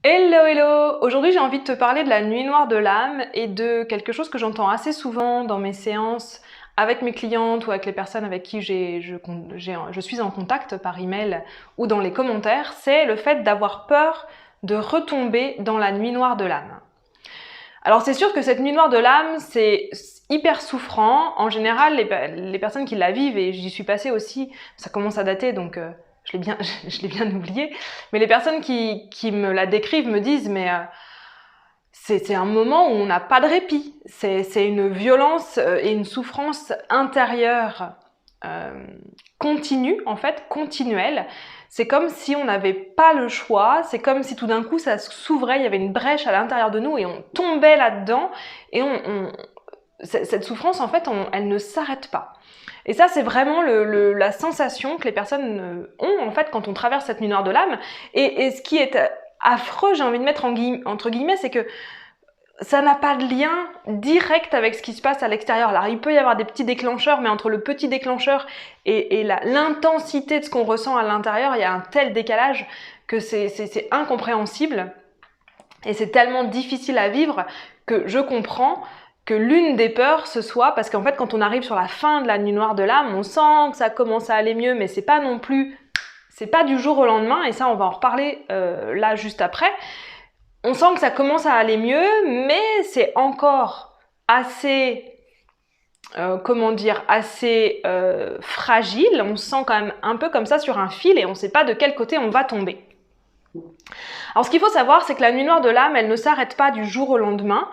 Hello hello! Aujourd'hui j'ai envie de te parler de la nuit noire de l'âme et de quelque chose que j'entends assez souvent dans mes séances avec mes clientes ou avec les personnes avec qui je suis en contact par email ou dans les commentaires, c'est le fait d'avoir peur de retomber dans la nuit noire de l'âme. Alors c'est sûr que cette nuit noire de l'âme, c'est hyper souffrant. En général, les personnes qui la vivent, et j'y suis passée aussi, ça commence à dater donc je l'ai bien oublié, mais les personnes qui me la décrivent me disent mais c'est un moment où on n'a pas de répit. C'est une violence et une souffrance intérieure continue, en fait, continuelle. C'est comme si on n'avait pas le choix, c'est comme si tout d'un coup ça s'ouvrait, il y avait une brèche à l'intérieur de nous et on tombait là-dedans et cette souffrance, en fait, elle ne s'arrête pas. Et ça, c'est vraiment la sensation que les personnes ont, en fait, quand on traverse cette nuit noire de l'âme. Et ce qui est affreux, j'ai envie de mettre entre guillemets, c'est que ça n'a pas de lien direct avec ce qui se passe à l'extérieur. Alors, il peut y avoir des petits déclencheurs, mais entre le petit déclencheur et l'intensité de ce qu'on ressent à l'intérieur, il y a un tel décalage que c'est incompréhensible. Et c'est tellement difficile à vivre que je comprends que l'une des peurs, ce soit, parce qu'en fait, quand on arrive sur la fin de la nuit noire de l'âme, on sent que ça commence à aller mieux, mais c'est pas non plus, c'est pas du jour au lendemain, et ça, on va en reparler là juste après. On sent que ça commence à aller mieux, mais c'est encore assez, assez fragile. On se sent quand même un peu comme ça sur un fil, et on sait pas de quel côté on va tomber. Alors, ce qu'il faut savoir, c'est que la nuit noire de l'âme, elle ne s'arrête pas du jour au lendemain.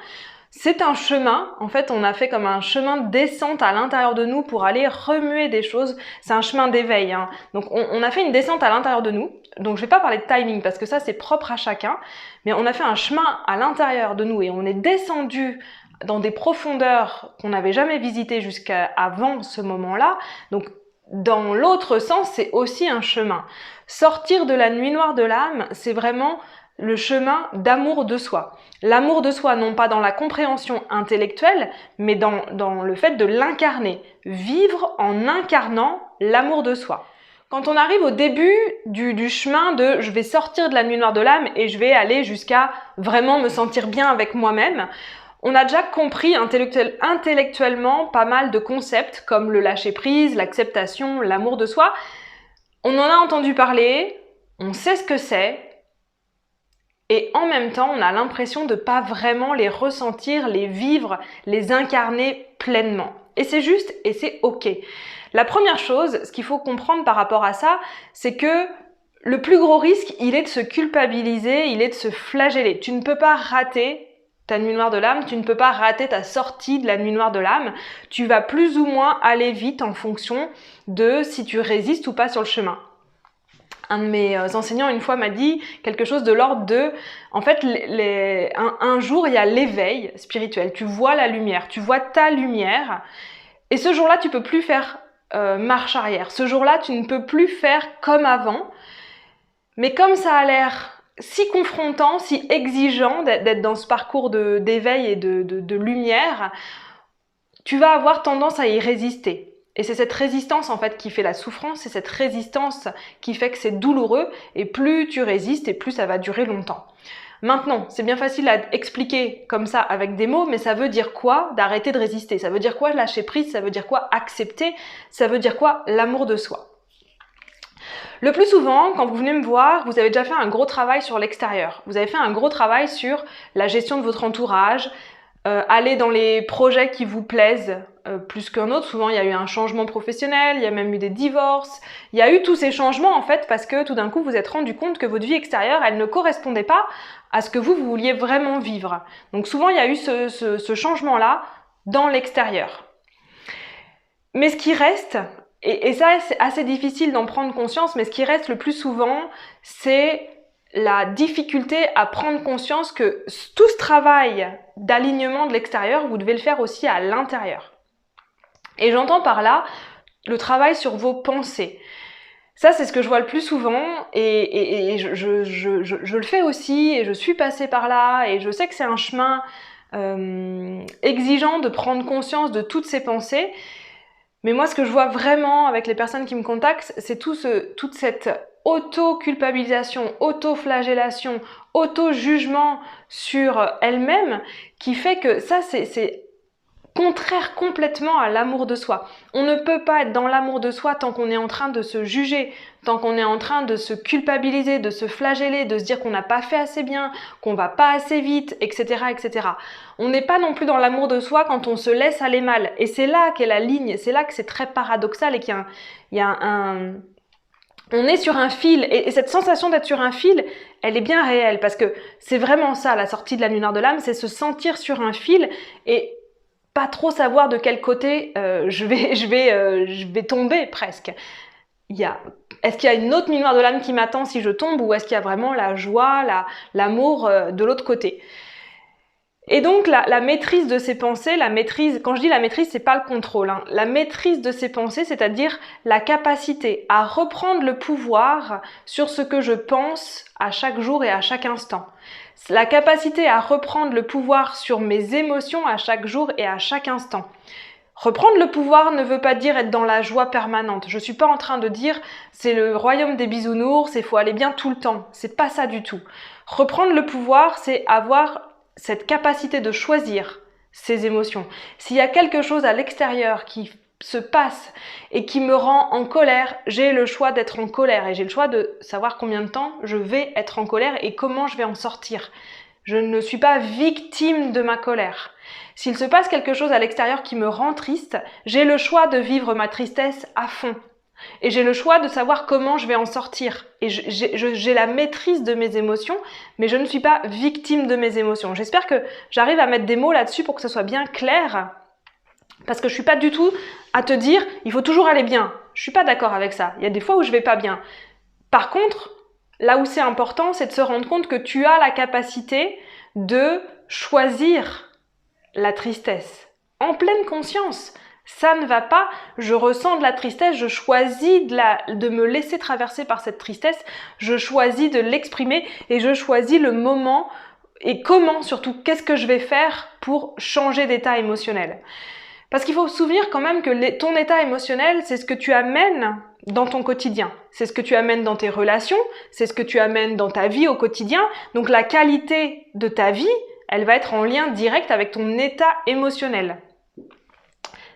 C'est un chemin, en fait, on a fait comme un chemin de descente à l'intérieur de nous pour aller remuer des choses. C'est un chemin d'éveil, hein. Donc, on a fait une descente à l'intérieur de nous. Donc, je vais pas parler de timing parce que ça, c'est propre à chacun. Mais on a fait un chemin à l'intérieur de nous et on est descendu dans des profondeurs qu'on n'avait jamais visitées jusqu'à avant ce moment-là. Donc, dans l'autre sens, c'est aussi un chemin. Sortir de la nuit noire de l'âme, c'est vraiment le chemin d'amour de soi. L'amour de soi, non pas dans la compréhension intellectuelle, mais dans le fait de l'incarner. Vivre en incarnant l'amour de soi. Quand on arrive au début du chemin de « je vais sortir de la nuit noire de l'âme et je vais aller jusqu'à vraiment me sentir bien avec moi-même », on a déjà compris intellectuellement pas mal de concepts comme le lâcher-prise, l'acceptation, l'amour de soi. On en a entendu parler, on sait ce que c'est, et en même temps, on a l'impression de ne pas vraiment les ressentir, les vivre, les incarner pleinement. Et c'est juste et c'est ok. La première chose, ce qu'il faut comprendre par rapport à ça, c'est que le plus gros risque, il est de se culpabiliser, il est de se flageller. Tu ne peux pas rater ta nuit noire de l'âme, tu ne peux pas rater ta sortie de la nuit noire de l'âme. Tu vas plus ou moins aller vite en fonction de si tu résistes ou pas sur le chemin. Un de mes enseignants une fois m'a dit quelque chose de l'ordre de, en fait, un jour il y a l'éveil spirituel, tu vois la lumière, tu vois ta lumière, et ce jour-là tu peux plus faire marche arrière, ce jour-là tu ne peux plus faire comme avant, mais comme ça a l'air si confrontant, si exigeant d'être dans ce parcours d'éveil et de lumière, tu vas avoir tendance à y résister. Et c'est cette résistance en fait qui fait la souffrance, c'est cette résistance qui fait que c'est douloureux, et plus tu résistes et plus ça va durer longtemps. Maintenant, c'est bien facile à expliquer comme ça avec des mots, mais ça veut dire quoi d'arrêter de résister? Ça veut dire quoi lâcher prise? Ça veut dire quoi accepter? Ça veut dire quoi l'amour de soi? Le plus souvent, quand vous venez me voir, vous avez déjà fait un gros travail sur l'extérieur. Vous avez fait un gros travail sur la gestion de votre entourage, aller dans les projets qui vous plaisent plus qu'un autre. Souvent, il y a eu un changement professionnel, il y a même eu des divorces. Il y a eu tous ces changements, en fait, parce que tout d'un coup, vous vous êtes rendu compte que votre vie extérieure, elle ne correspondait pas à ce que vous vouliez vraiment vivre. Donc souvent, il y a eu ce changement-là dans l'extérieur. Mais ce qui reste, et ça, c'est assez difficile d'en prendre conscience, mais ce qui reste le plus souvent, c'est la difficulté à prendre conscience que tout ce travail d'alignement de l'extérieur, vous devez le faire aussi à l'intérieur. Et j'entends par là le travail sur vos pensées. Ça, c'est ce que je vois le plus souvent, et je le fais aussi, et je suis passée par là, et je sais que c'est un chemin exigeant de prendre conscience de toutes ces pensées. Mais moi, ce que je vois vraiment avec les personnes qui me contactent, c'est toute cette auto-culpabilisation, auto-flagellation, auto-jugement sur elle-même qui fait que ça, c'est contraire complètement à l'amour de soi. On ne peut pas être dans l'amour de soi tant qu'on est en train de se juger, tant qu'on est en train de se culpabiliser, de se flageller, de se dire qu'on n'a pas fait assez bien, qu'on va pas assez vite, etc., etc. On n'est pas non plus dans l'amour de soi quand on se laisse aller mal. Et c'est là qu'est la ligne, c'est là que c'est très paradoxal et qu'il y a un... On est sur un fil et cette sensation d'être sur un fil, elle est bien réelle parce que c'est vraiment ça, la sortie de la nuit noire de l'âme, c'est se sentir sur un fil et pas trop savoir de quel côté je vais tomber presque. Est-ce qu'il y a une autre nuit noire de l'âme qui m'attend si je tombe ou est-ce qu'il y a vraiment la joie, l'amour de l'autre côté? Et donc la maîtrise de ses pensées, quand je dis la maîtrise, c'est pas le contrôle, hein. La maîtrise de ses pensées, c'est-à-dire la capacité à reprendre le pouvoir sur ce que je pense à chaque jour et à chaque instant. La capacité à reprendre le pouvoir sur mes émotions à chaque jour et à chaque instant. Reprendre le pouvoir ne veut pas dire être dans la joie permanente. Je suis pas en train de dire c'est le royaume des bisounours, il faut aller bien tout le temps. C'est pas ça du tout. Reprendre le pouvoir, c'est avoir cette capacité de choisir ses émotions. S'il y a quelque chose à l'extérieur qui se passe et qui me rend en colère, j'ai le choix d'être en colère et j'ai le choix de savoir combien de temps je vais être en colère et comment je vais en sortir. Je ne suis pas victime de ma colère. S'il se passe quelque chose à l'extérieur qui me rend triste, j'ai le choix de vivre ma tristesse à fond. Et j'ai le choix de savoir comment je vais en sortir. Et j'ai la maîtrise de mes émotions, mais je ne suis pas victime de mes émotions. J'espère que j'arrive à mettre des mots là-dessus pour que ce soit bien clair. Parce que je suis pas du tout à te dire, il faut toujours aller bien. Je suis pas d'accord avec ça. Il y a des fois où je vais pas bien. Par contre, là où c'est important, c'est de se rendre compte que tu as la capacité de choisir la tristesse en pleine conscience. Ça ne va pas, je ressens de la tristesse, je choisis de me laisser traverser par cette tristesse, je choisis de l'exprimer et je choisis le moment et comment surtout, qu'est-ce que je vais faire pour changer d'état émotionnel. Parce qu'il faut se souvenir quand même que ton état émotionnel, c'est ce que tu amènes dans ton quotidien. C'est ce que tu amènes dans tes relations, c'est ce que tu amènes dans ta vie au quotidien. Donc la qualité de ta vie, elle va être en lien direct avec ton état émotionnel.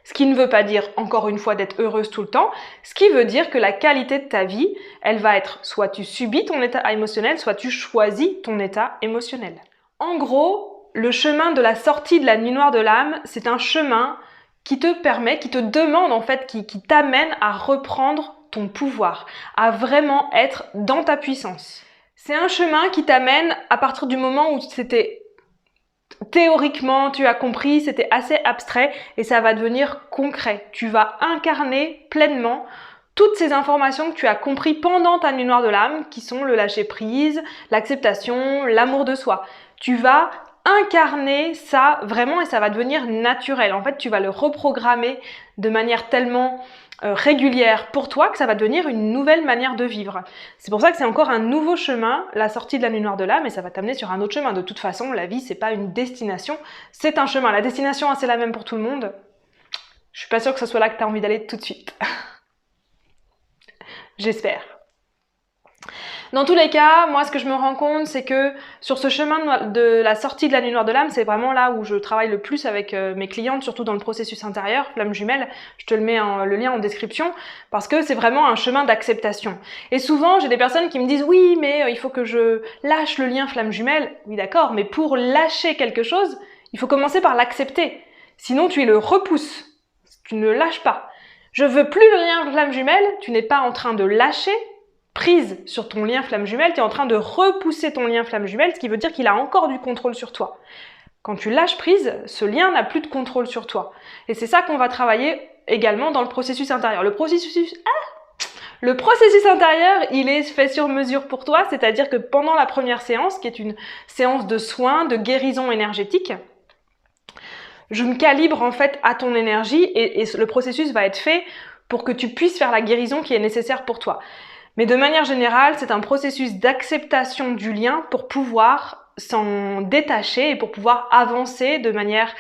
Ce qui ne veut pas dire, encore une fois, d'être heureuse tout le temps. Ce qui veut dire que la qualité de ta vie, elle va être soit tu subis ton état émotionnel, soit tu choisis ton état émotionnel. En gros, le chemin de la sortie de la nuit noire de l'âme, c'est un chemin qui te permet, qui te demande en fait, qui t'amène à reprendre ton pouvoir, à vraiment être dans ta puissance. C'est un chemin qui t'amène à partir du moment où c'était théoriquement, tu as compris, c'était assez abstrait et ça va devenir concret. Tu vas incarner pleinement toutes ces informations que tu as compris pendant ta nuit noire de l'âme, qui sont le lâcher prise, l'acceptation, l'amour de soi. Tu vas incarner ça vraiment et ça va devenir naturel. En fait, tu vas le reprogrammer de manière tellement régulière pour toi que ça va devenir une nouvelle manière de vivre. C'est pour ça que c'est encore un nouveau chemin, la sortie de la nuit noire de l'âme, et ça va t'amener sur un autre chemin. De toute façon, la vie, c'est pas une destination, c'est un chemin. La destination, c'est la même pour tout le monde. Je suis pas sûre que ce soit là que tu as envie d'aller tout de suite. J'espère. Dans tous les cas, moi ce que je me rends compte, c'est que sur ce chemin de la sortie de la nuit noire de l'âme, c'est vraiment là où je travaille le plus avec mes clientes, surtout dans le processus intérieur, flamme jumelle. Je te le mets le lien en description, parce que c'est vraiment un chemin d'acceptation. Et souvent, j'ai des personnes qui me disent « Oui, mais il faut que je lâche le lien flamme jumelle. » Oui, d'accord, mais pour lâcher quelque chose, il faut commencer par l'accepter. Sinon, tu le repousses. Tu ne le lâches pas. Je veux plus le lien flamme jumelle, tu n'es pas en train de lâcher prise sur ton lien flamme jumelle, tu es en train de repousser ton lien flamme jumelle, ce qui veut dire qu'il a encore du contrôle sur toi. Quand tu lâches prise, ce lien n'a plus de contrôle sur toi. Et c'est ça qu'on va travailler également dans le processus intérieur. Le processus intérieur, il est fait sur mesure pour toi, c'est-à-dire que pendant la première séance, qui est une séance de soins, de guérison énergétique, je me calibre en fait à ton énergie et le processus va être fait pour que tu puisses faire la guérison qui est nécessaire pour toi. Mais de manière générale, c'est un processus d'acceptation du lien pour pouvoir s'en détacher et pour pouvoir avancer de manière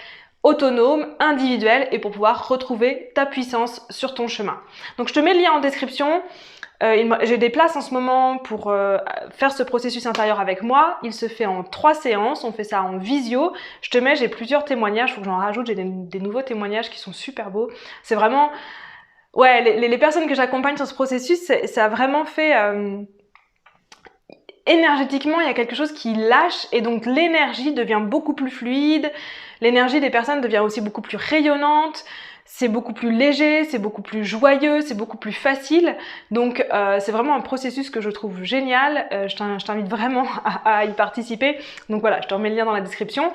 autonome, individuelle et pour pouvoir retrouver ta puissance sur ton chemin. Donc je te mets le lien en description. J'ai des places en ce moment pour faire ce processus intérieur avec moi. Il se fait en 3 séances, on fait ça en visio. J'ai plusieurs témoignages, il faut que j'en rajoute, j'ai des nouveaux témoignages qui sont super beaux. C'est vraiment... Ouais, les personnes que j'accompagne sur ce processus, ça a vraiment fait... énergétiquement, il y a quelque chose qui lâche et donc l'énergie devient beaucoup plus fluide. L'énergie des personnes devient aussi beaucoup plus rayonnante. C'est beaucoup plus léger, c'est beaucoup plus joyeux, c'est beaucoup plus facile. Donc c'est vraiment un processus que je trouve génial. Je t'invite vraiment à y participer. Donc voilà, je te remets le lien dans la description.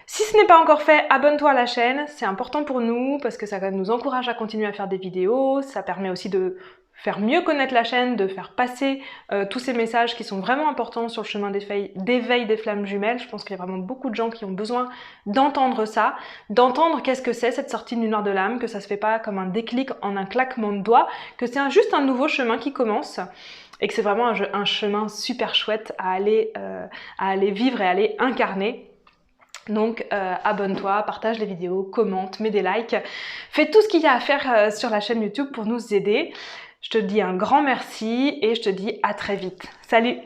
Si ce n'est pas encore fait, abonne-toi à la chaîne. C'est important pour nous parce que ça nous encourage à continuer à faire des vidéos. Ça permet aussi de faire mieux connaître la chaîne, de faire passer tous ces messages qui sont vraiment importants sur le chemin d'éveil des flammes jumelles. Je pense qu'il y a vraiment beaucoup de gens qui ont besoin d'entendre ça, d'entendre qu'est-ce que c'est cette sortie de nuit noire de l'âme, que ça se fait pas comme un déclic en un claquement de doigts, que c'est juste un nouveau chemin qui commence et que c'est vraiment un chemin super chouette à aller vivre et à aller incarner. Donc abonne-toi, partage les vidéos, commente, mets des likes, fais tout ce qu'il y a à faire sur la chaîne YouTube pour nous aider. Je te dis un grand merci et je te dis à très vite. Salut!